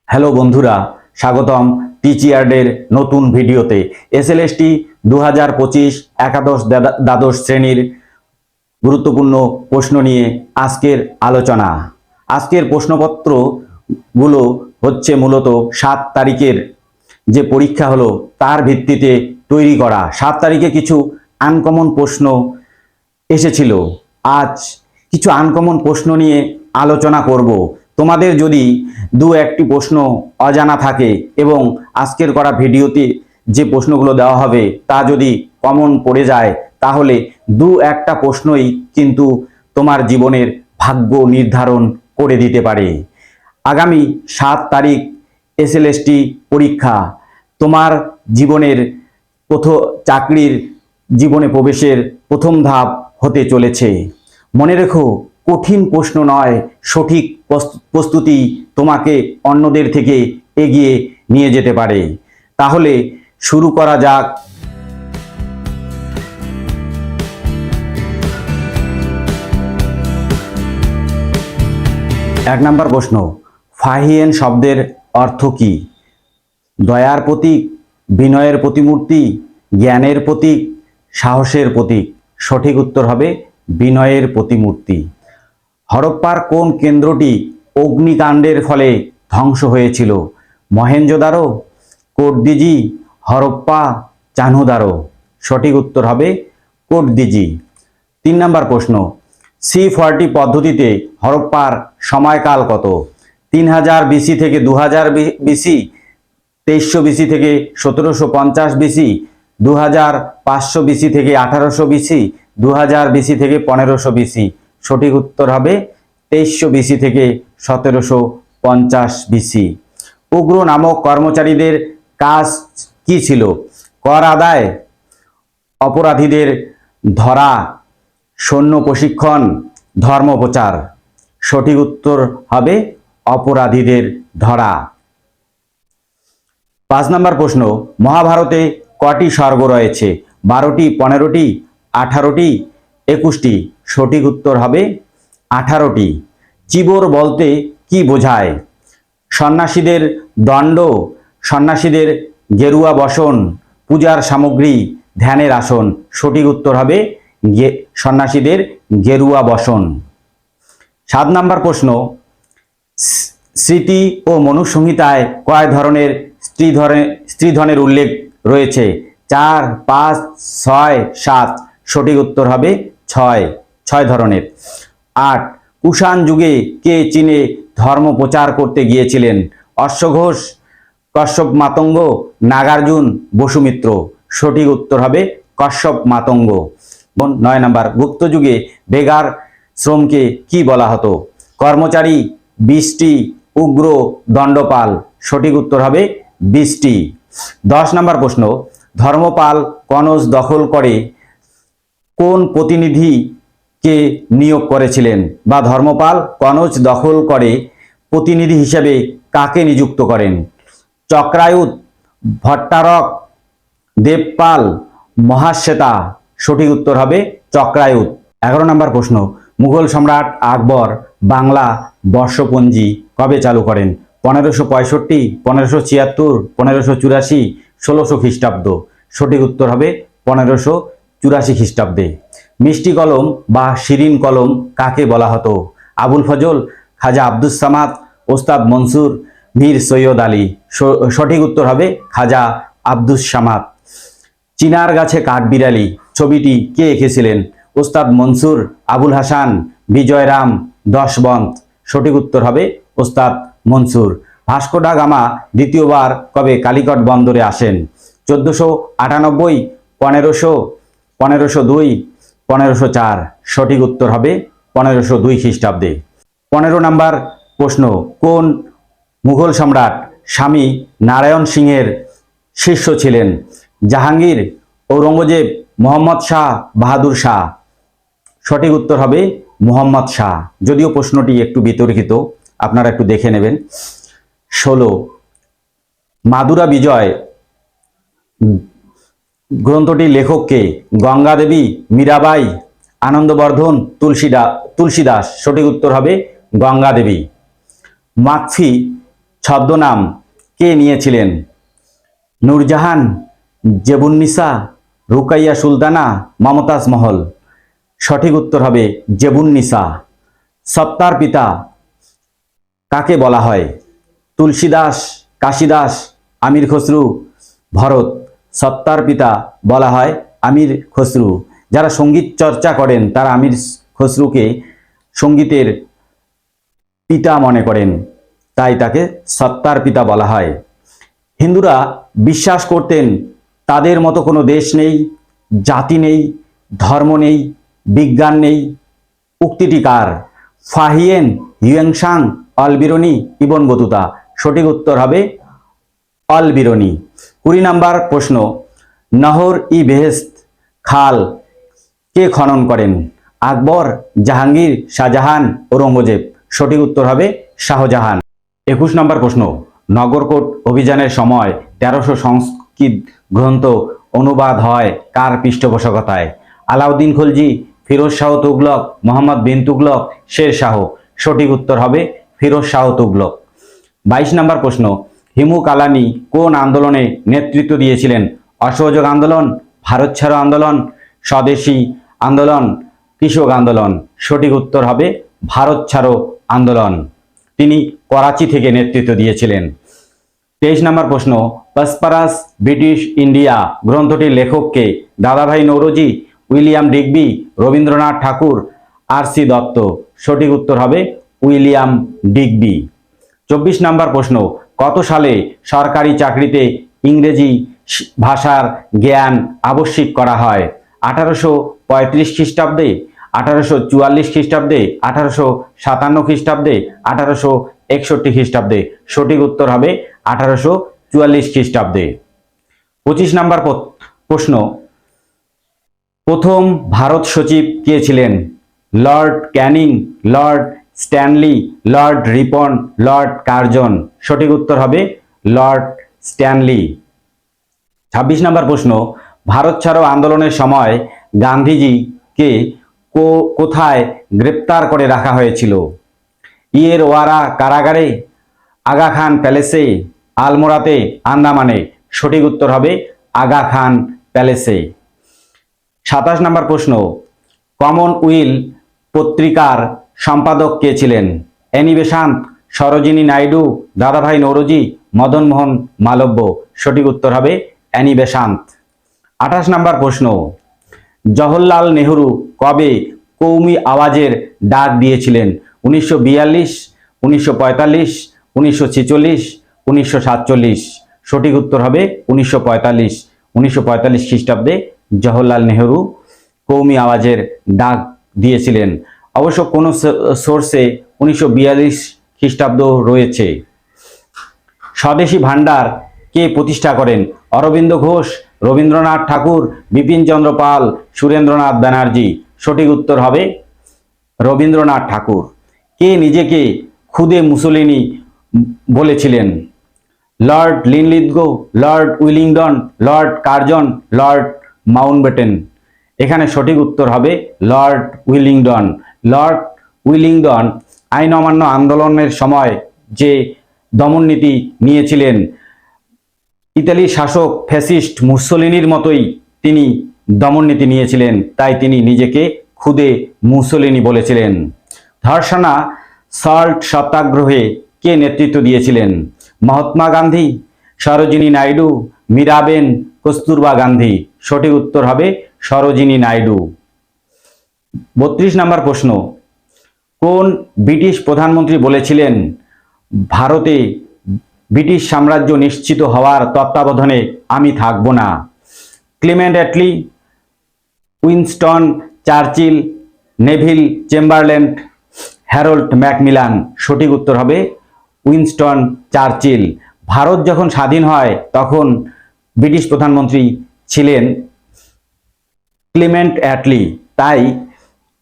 Hello বন্ধুরা, স্বাগতম টিচিয়ার্ডের নতুন ভিডিওতে। এসএলএসটি 2025 একাদশ দ্বাদশ শ্রেণীর গুরুত্বপূর্ণ প্রশ্ন নিয়ে আজকের আলোচনা। আজকের প্রশ্নপত্রগুলো হচ্ছে মূলত 7 তারিখের যে পরীক্ষা হলো তার ভিত্তিতে তৈরি করা। 7 তারিখে কিছু আনকমন প্রশ্ন এসেছিল। আজ কিছু আনকমন প্রশ্ন নিয়ে আলোচনা করব। তোমাদের যদি দু একটি প্রশ্ন অজানা থাকে এবং আজকের করা ভিডিওতে যে প্রশ্নগুলো দেওয়া হবে তা যদি কমন পড়ে যায়, তাহলে দু একটা প্রশ্নই কিন্তু তোমার জীবনের ভাগ্য নির্ধারণ করে দিতে পারে। আগামী 7 তারিখ এসএলএসটি পরীক্ষা। তোমার জীবনের চাকরির জীবনে প্রবেশের প্রথম ধাপ হতে চলেছে। মনে রেখো, কঠিন প্রশ্ন নয়, সঠিক প্রস্তুতি তোমাকে অন্যদের থেকে এগিয়ে নিয়ে যেতে পারে। তাহলে শুরু করা যাক। 1 নম্বর প্রশ্ন, ফাহিয়েন শব্দের অর্থ কি? দয়ার প্রতীক, বিনয়ের প্রতিমূর্তি, জ্ঞানের প্রতীক, সাহসের প্রতীক। সঠিক উত্তর হবে বিনয়ের প্রতিমূর্তি। হরপ্পার কোন কেন্দ্রটি অগ্নিকাণ্ডের ফলে ধ্বংস হয়েছিল? মহেঞ্জোদারো, কোটদিজি, হরপ্পা, চানহুদারো। সঠিক উত্তর হবে কোটদিজি। 3 নম্বর প্রশ্ন, C40 পদ্ধতিতে হরপ্পার সময়কাল কত? 3000 বিসি থেকে 2000 বিসি, 2300 বিসি থেকে 1750 বিসি, 2500 বিসি থেকে 1800 বিসি, 2000 বিসি থেকে 1500 বিসি। সঠিক উত্তর হবে 2300 বিসি থেকে 1750 বিসি। উগ্র নামক কর্মচারীদের কাজ কি ছিল? কর আদায়, অপরাধীদের ধরা, সৈন্য প্রশিক্ষণ, ধর্ম প্রচার। সঠিক উত্তর হবে অপরাধীদের ধরা। 5 নম্বর প্রশ্ন, মহাভারতে কটি স্বর্গ রয়েছে? 12টি, 15টি, 18টি, 21টি। সঠিক উত্তর হবে 18টি। চিবর বলতে কি বোঝায়? সন্ন্যাসীদের দণ্ড, সন্ন্যাসীদের গেরুয়া বসন, পূজার সামগ্রী, ধ্যানের আসন। সঠিক উত্তর হবে সন্ন্যাসীদের গেরুয়া বসন। 7 নম্বর প্রশ্ন, স্মৃতি ও মনুসংহিতায় কয় ধরনের স্ত্রীধনের উল্লেখ রয়েছে? 4, 5, 6, 7। সঠিক উত্তর হবে 6 ধরনের। 8, কুষাণ যুগে কে চীনে ধর্ম প্রচার করতে গিয়েছিলেন? অশ্বঘোষ, কশ্যপ মাতঙ্গ, নাগার্জুন, বসুমিত্র। সঠিক উত্তর হবে কশ্যপ মাতঙ্গ। 9 নম্বর, গুপ্ত যুগে বেগার শ্রমকে কি বলা হতো? কর্মচারী, বৃষ্টি, উগ্র, দণ্ডপাল। সঠিক উত্তর হবে বৃষ্টি। 10 নম্বর প্রশ্ন, ধর্মপাল কনৌজ দখল করে কোন প্রতিনিধিকে নিয়োগ করেছিলেন? বা ধর্মপাল কনৌজ দখল করে প্রতিনিধি হিসেবে কাকে নিযুক্ত করেন? চক্রায়ুত, ভট্টারক, দেবপাল, মহাশ্বেতা। সঠিক উত্তর হবে চক্রায়ুত। 11 নম্বর প্রশ্ন, মুঘল সম্রাট আকবর বাংলা বর্ষপঞ্জি কবে চালু করেন? 1565, 1576, 1584, 1600 খ্রিস্টাব্দ। সঠিক উত্তর হবে 1584 খ্রিস্টাব্দে। মিষ্টি কলম বা শিরিন কলম কাকে বলা হতো? আবুল ফজল, খাজা আব্দুস সামাদ, ওস্তাদ মনসুর, মীর সৈয়দ আলী। সঠিক উত্তর হবে খাজা আব্দুস সামাদ। চিনার গাছে কাঠবিড়ালি ছবিটি কে এঁকেছিলেন? ওস্তাদ মনসুর, আবুল হাসান, বিজয়রাম, দশবন্ত। সঠিক উত্তর হবে ওস্তাদ মনসুর। ভাস্কো ডা গামা দ্বিতীয়বার কবে কালিকট বন্দরে আসেন? 1498, 1500, 1502, 1504। সঠিক উত্তর হবে 1502 খ্রিস্টাব্দে। 15 নম্বর প্রশ্ন, কোন মুঘল সম্রাট স্বামী নারায়ণ সিংহের শিষ্য ছিলেন? জাহাঙ্গীর, ঔরঙ্গজেব, মোহাম্মদ শাহ বাহাদুর শাহ। সঠিক উত্তর হবে মোহাম্মদ শাহ। যদিও প্রশ্নটি একটু বিতর্কিত, আপনারা একটু দেখে নেবেন। 16, মাদুরা বিজয় গ্রন্থটির লেখককে? গঙ্গা দেবী, মীরাবাই, আনন্দবর্ধন, তুলসীদাস। সঠিক উত্তর হবে গঙ্গা দেবী। মাকফি ছদ্মনাম কে নিয়েছিলেন? নূরজাহান, জেবুন্নিসা, রুকাইয়া সুলতানা, মমতাজ মহল। সঠিক উত্তর হবে জেবুন্নিসা। সত্তার পিতা কাকে বলা হয়? তুলসীদাস, কাশিদাস, আমির খসরু, ভরত। সত্তার পিতা বলা হয় আমির খসরু। যারা সঙ্গীত চর্চা করেন তারা আমির খসরুকে সঙ্গীতের পিতা মনে করেন, তাই তাকে সত্তার পিতা বলা হয়। হিন্দুরা বিশ্বাস করতেন তাদের মতো কোনো দেশ নেই, জাতি নেই, ধর্ম নেই, বিজ্ঞান নেই। উক্তিটি কার? Fahien, Hiuen Tsang, Alberuni, Ibn Battuta. সঠিক উত্তর হবে অলবিরনি। 20 নম্বর প্রশ্ন, নহর ই বেহেশত খাল কে খনন করেন? আকবর, জাহাঙ্গীর, শাহজাহান, ঔরঙ্গজেব। সঠিক উত্তর হবে শাহজাহান। 21 নম্বর প্রশ্ন, নগরকোট অভিযানের সময় 1300 সংস্কৃত গ্রন্থ অনুবাদ হয় কার পৃষ্ঠপোষকতায়? আলাউদ্দিন খলজি, ফিরোজ শাহ তুগলক, মোহাম্মদ বিন তুগলক, শের শাহ। সঠিক উত্তর হবে ফিরোজ শাহ তুগলক। 22 নম্বর প্রশ্ন, হিমু কালানি কোন আন্দোলনে নেতৃত্ব দিয়েছিলেন? অসহযোগ আন্দোলন, ভারত ছাড়ো আন্দোলন, স্বদেশী আন্দোলন, কৃষক আন্দোলন। সঠিক উত্তর হবে ভারত ছাড়ো আন্দোলন। তিনি করাচি থেকে নেতৃত্ব দিয়েছিলেন। 23 নম্বর প্রশ্ন, পসপারাস ব্রিটিশ ইন্ডিয়া গ্রন্থটির লেখককে? দাদাভাই নৌরোজি, উইলিয়াম ডিগবি, রবীন্দ্রনাথ ঠাকুর, আর.সি. দত্ত। সঠিক উত্তর হবে উইলিয়াম ডিগবি। 24 নম্বর প্রশ্ন, কত সালে সরকারি চাকরিতে ইংরেজি ভাষার জ্ঞান আবশ্যিক করা হয়? 1835 খ্রিস্টাব্দে, 1844 খ্রিস্টাব্দে, 1857 খ্রিস্টাব্দে, 1861 খ্রিস্টাব্দে। সঠিক উত্তর হবে 1844 খ্রিস্টাব্দে। 25 নম্বর প্রশ্ন, প্রথম ভারত সচিব কে ছিলেন? Lord Canning, Lord Stanley, Lord Ripon, Lord Curzon. সঠিক উত্তর হবে লর্ড স্ট্যানলি। 26 নম্বর প্রশ্ন, ভারত ছাড়ো আন্দোলনের সময় গান্ধীজিকে কোথায় গ্রেপ্তার করে রাখা হয়েছিল? ইয়েরওয়াড়া কারাগারে, আগা খান প্যালেসে, আলমোড়াতে, আন্দামানে। সঠিক উত্তর হবে আগা খান প্যালেসে। 27 নম্বর প্রশ্ন, কমনওয়েলথ পত্রিকার সম্পাদক কে ছিলেন? অ্যানি বেসান্ত, সরোজিনী নাইডু, দাদাভাই নৌরোজি, মদন মোহন মালব্য। সঠিক উত্তর হবে অ্যানি বেসান্ত। 28 নম্বর প্রশ্ন, জওহরলাল নেহরু কবে কৌমি আওয়াজের ডাক দিয়েছিলেন? 1942, 1945, 1946, 1947। সঠিক উত্তর হবে 1945। 1945 খ্রিস্টাব্দে জওহরলাল নেহরু কৌমি আওয়াজের ডাক দিয়েছিলেন। অবশ্য কোনো সোর্সে 1942 খ্রিস্টাব্দ রয়েছে। স্বদেশী ভান্ডার কে প্রতিষ্ঠা করেন? অরবিন্দ ঘোষ, রবীন্দ্রনাথ ঠাকুর, বিপিন চন্দ্র পাল, সুরেন্দ্রনাথ ব্যানার্জি। সঠিক উত্তর হবে রবীন্দ্রনাথ ঠাকুর। কে নিজেকে খুদে মুসোলিনি বলেছিলেন? Lord Linlithgow, Lord Willingdon, Lord Curzon, Lord Mountbatten. এখানে সঠিক উত্তর হবে লর্ড উইলিংডন। লর্ড উইলিংডন আইন অমান্য আন্দোলনের সময় যে দমননীতি নিয়েছিলেন, ইতালির শাসক ফ্যাসিস্ট মুসোলিনির মতোই তিনি দমননীতি নিয়েছিলেন, তাই তিনি নিজেকে খুদে মুসোলিনি বলেছিলেন। ধর্ষণা সল্ট সত্যাগ্রহে কে নেতৃত্ব দিয়েছিলেন? মহাত্মা গান্ধী, সরোজিনী নাইডু, মীরাবেন, কস্তুরবা গান্ধী। সঠিক উত্তর হবে সরোজিনী নাইডু। 32 নম্বর প্রশ্ন, কোন ব্রিটিশ প্রধানমন্ত্রী বলেছিলেন ভারতে ব্রিটিশ সাম্রাজ্য নিশ্চিত হওয়ার তত্ত্বাবধানে আমি থাকব না? Clement Attlee, Winston Churchill, Neville Chamberlain, Harold Macmillan. সঠিক উত্তর হবে উইনস্টন চার্চিল। ভারত যখন স্বাধীন হয় তখন ব্রিটিশ প্রধানমন্ত্রী ছিলেন ক্লিমেন্ট অ্যাটলি, তাই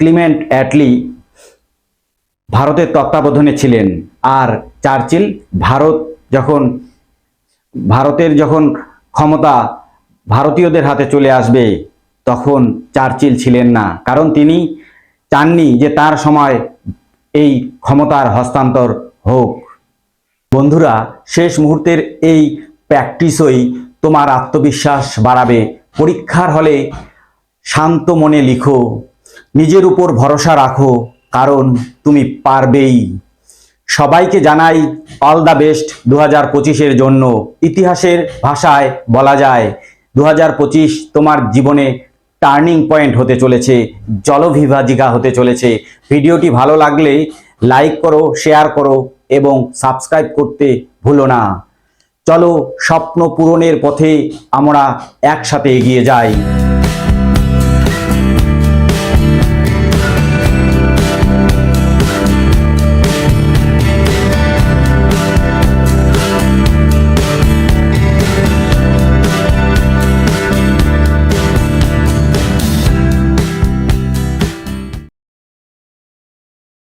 ক্লিমেন্ট অ্যাটলি ভারতের তত্ত্বাবধানে ছিলেন। আর চার্চিল ভারতের যখন ক্ষমতা ভারতীয়দের হাতে চলে আসবে তখন চার্চিল ছিলেন না, কারণ তিনি চাননি যে তার সময় এই ক্ষমতার হস্তান্তর হোক। বন্ধুরা, শেষ মুহূর্তের এই প্র্যাকটিসই তোমার আত্মবিশ্বাস বাড়াবে। পরীক্ষার হলে শান্ত মনে লিখো, নিজের উপর ভরসা রাখো, কারণ তুমি পারবেই। সবাইকে জানাই অল দ্য বেস্ট 2025-এর জন্য। ইতিহাসের ভাষায় বলা যায় 2025 তোমার জীবনে টার্নিং পয়েন্ট হতে চলেছে, জলবিভাজিকা হতে চলেছে। ভিডিওটি ভালো লাগলে লাইক করো, শেয়ার করো এবং সাবস্ক্রাইব করতে ভুলো না। চলো স্বপ্ন পূরণের পথে আমরা একসাথে এগিয়ে যাই।